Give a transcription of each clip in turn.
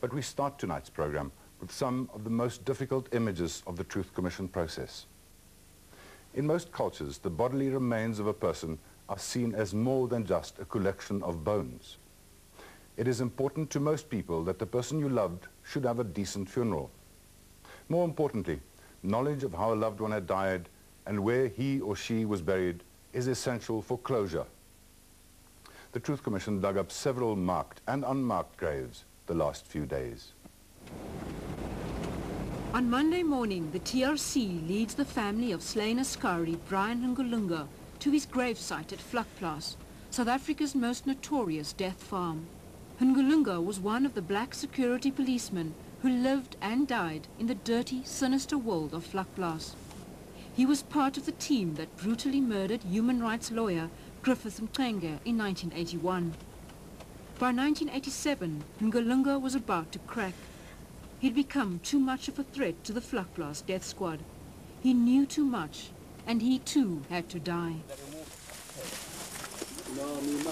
But we start tonight's program with some of the most difficult images of the Truth Commission process. In most cultures, the bodily remains of a person are seen as more than just a collection of bones. It is important to most people that the person you loved should have a decent funeral. More importantly, knowledge of how a loved one had died and where he or she was buried is essential for closure. The Truth Commission dug up several marked and unmarked graves the last few days. On Monday morning, the TRC leads the family of slain Askari Brian Ngulunga to his gravesite at Vlakplaas, South Africa's most notorious death farm. Ngulunga was one of the black security policemen who lived and died in the dirty, sinister world of Vlakplaas. He was part of the team that brutally murdered human rights lawyer Griffith Mxenge in 1981. By 1987, Ngulunga was about to crack. He'd become too much of a threat to the Vlakplaas death squad. He knew too much, and he too had to die.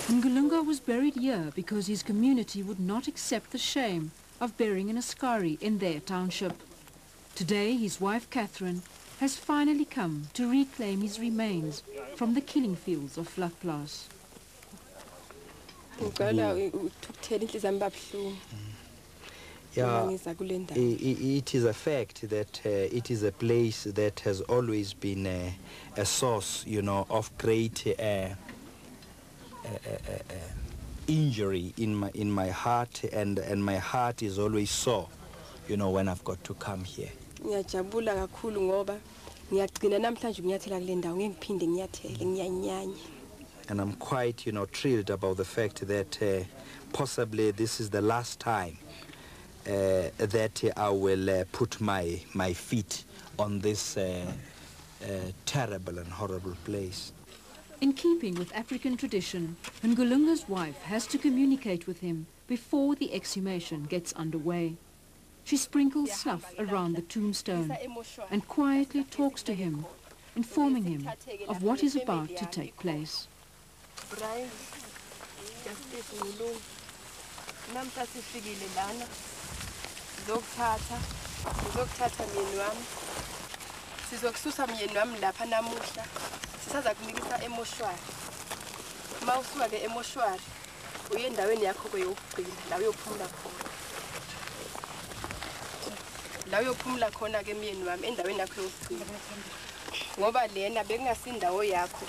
Ngulunga was buried here because his community would not accept the shame of burying an Askari in their township. Today, his wife Catherine has finally come to reclaim his remains from the killing fields of Vlakplaas. Yeah, it is a fact that it is a place that has always been a source, you know, of great injury in my heart, and my heart is always sore, you know, when I've got to come here. And I'm quite, you know, thrilled about the fact that possibly this is the last time that I will put my feet on this terrible and horrible place. In keeping with African tradition, Ngulunga's wife has to communicate with him before the exhumation gets underway. She sprinkles snuff around the tombstone and quietly talks to him, informing him of what is about to take place. La uyophumula khona ke myeni wami endaweni yakho yokugcina ngoba lena bekungasindawo yakho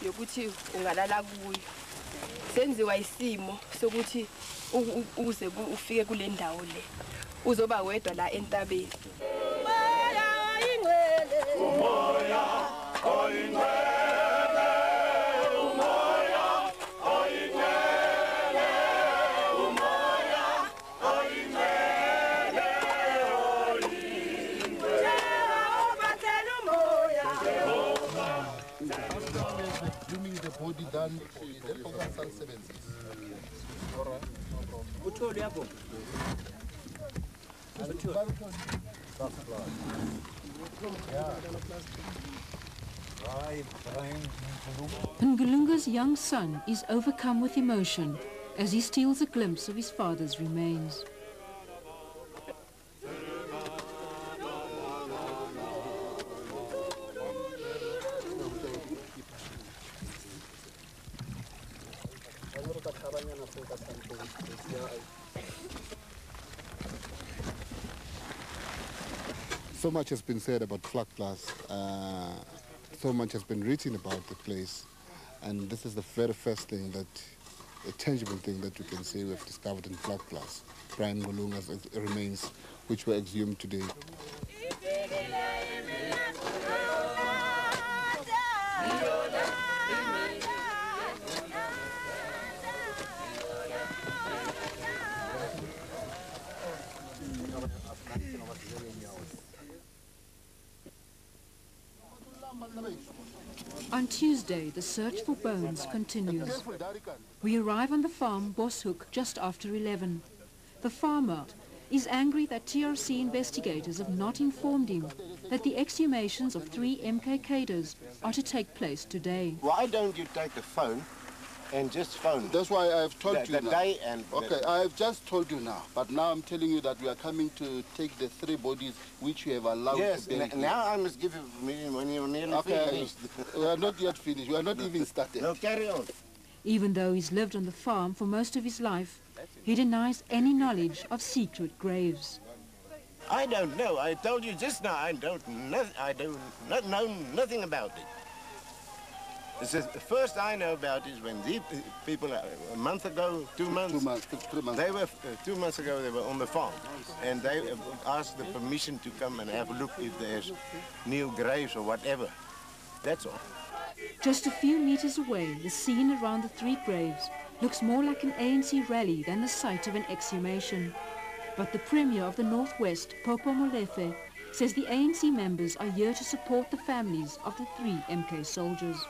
yokuthi ungalala kuyo senziwa isimo sokuthi uze ufike kule ndawo le uzoba wedwa la entabeni. Umoya oyingcwele done Ngulunga's young son is overcome with emotion as he steals a glimpse of his father's remains. So much has been said about Vlakplaas, so much has been written about the place, and this is the very first thing that, a tangible thing that you can say we've discovered in Vlakplaas, Brian Ngulunga's remains, which were exhumed today. On Tuesday, the search for bones continues. We arrive on the farm Boshoek just after 11. The farmer is angry that TRC investigators have not informed him that the exhumations of 3 MK cadres are to take place today. Why don't you take the phone and just phone. That's why I've told you the now. day and okay, I've just told you now, but now I'm telling you that we are coming to take the 3 bodies which you have allowed yes, to bury. Now I must give you money when you're nearly finished. We are not yet finished. We are not even started. No, carry on. Even though he's lived on the farm for most of his life, he denies any knowledge of secret graves. I don't know. I told you just now. I do not know nothing about it. The first I know about is when these people, a month ago, 2 months, 3 months. They were 2 months ago. They were on the farm, and they asked the permission to come and have a look if there's new graves or whatever. That's all. Just a few meters away, the scene around the 3 graves looks more like an ANC rally than the site of an exhumation. But the Premier of the Northwest, Popo Molefe, says the ANC members are here to support the families of the 3 MK soldiers.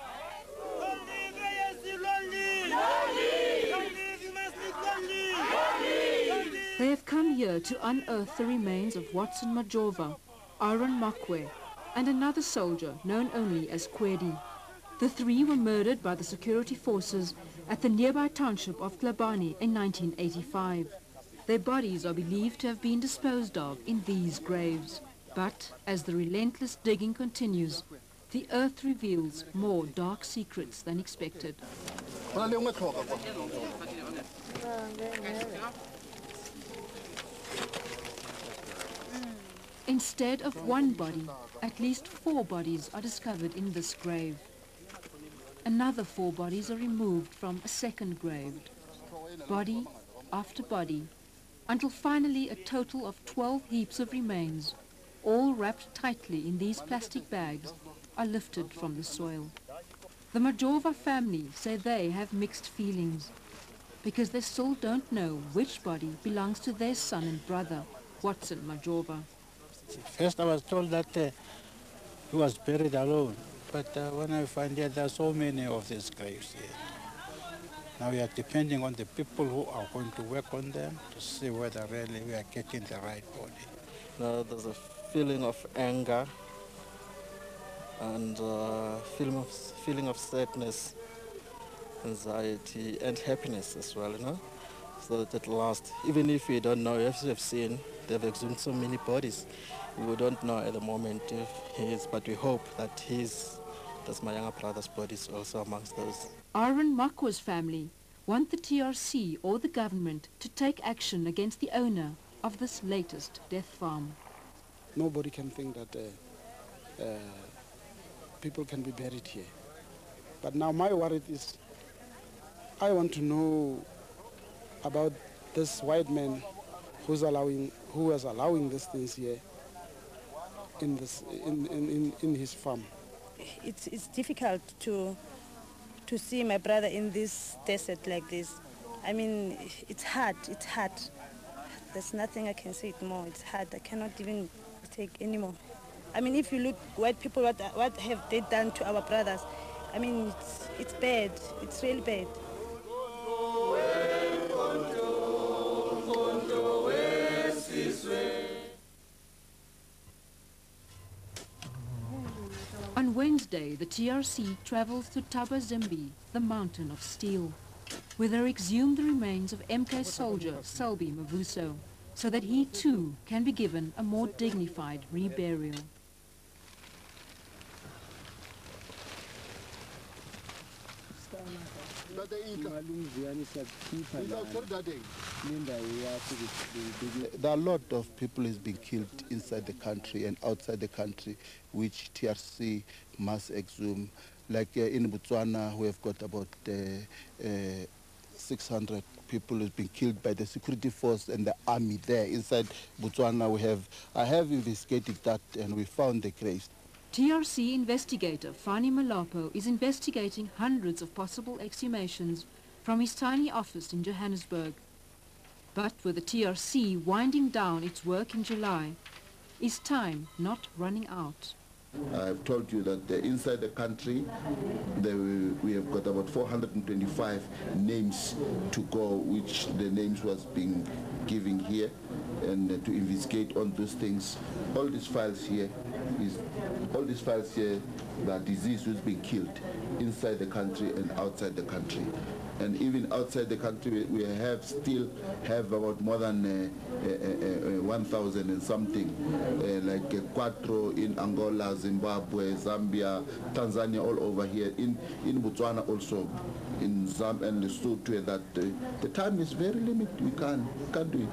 They have come here to unearth the remains of Watson MAJOVA, Aaron MAKWE, and another soldier known only as Kwedi. The 3 were murdered by the security forces at the nearby township of Klabane in 1985. Their bodies are believed to have been disposed of in these graves. But as the relentless digging continues, the earth reveals more dark secrets than expected. Instead of 1 body, at least 4 bodies are discovered in this grave. Another 4 bodies are removed from a second grave, body after body, until finally a total of 12 heaps of remains, all wrapped tightly in these plastic bags, are lifted from the soil. The MAJOVA family say they have mixed feelings, because they still don't know which body belongs to their son and brother, Watson MAJOVA. First I was told that he was buried alone, but when I find out there are so many of these graves here, now we are depending on the people who are going to work on them to see whether really we are getting the right body. Now there's a feeling of anger and feeling of sadness, anxiety and happiness as well, you know. So that at last, even if we don't know, as you have seen, they've exhumed so many bodies. We don't know at the moment if he is, but we hope that that's my younger brother's bodies also amongst those. Aaron Makwe's family want the TRC or the government to take action against the owner of this latest death farm. Nobody can think that people can be buried here. But now my worry is, I want to know about this white man who is allowing these things here in his farm. It's difficult to see my brother in this desert like this. I mean, it's hard. There's nothing I can say it more. It's hard. I cannot even take anymore. I mean, if you look, white people, what have they done to our brothers? I mean, it's bad. It's really bad. On Wednesday, the TRC travels to Tabazimbi, the Mountain of Steel, where they exhumed the remains of MK soldier Selby Mavuso, so that he too can be given a more dignified reburial. There are a lot of people who's been killed inside the country and outside the country, which TRC must exhume. Like in Botswana, we have got about 600 people who've been killed by the security force and the army there. Inside Botswana, I have investigated that and we found the graves. TRC investigator FANIE MALAPO is investigating hundreds of possible exhumations from his tiny office in Johannesburg. But with the TRC winding down its work in July, is time not running out? I've told you that inside the country, we have got about 425 names to go, which the names was being given here, and to investigate on those things. All these files here, the disease who's been killed inside the country and outside the country. And even outside the country, we still have about more than 1,000 and something, like Quattro in Angola, Zimbabwe, Zambia, Tanzania, all over here, in Botswana also, in Zambia and Lesotho, that the time is very limited. We can't do it.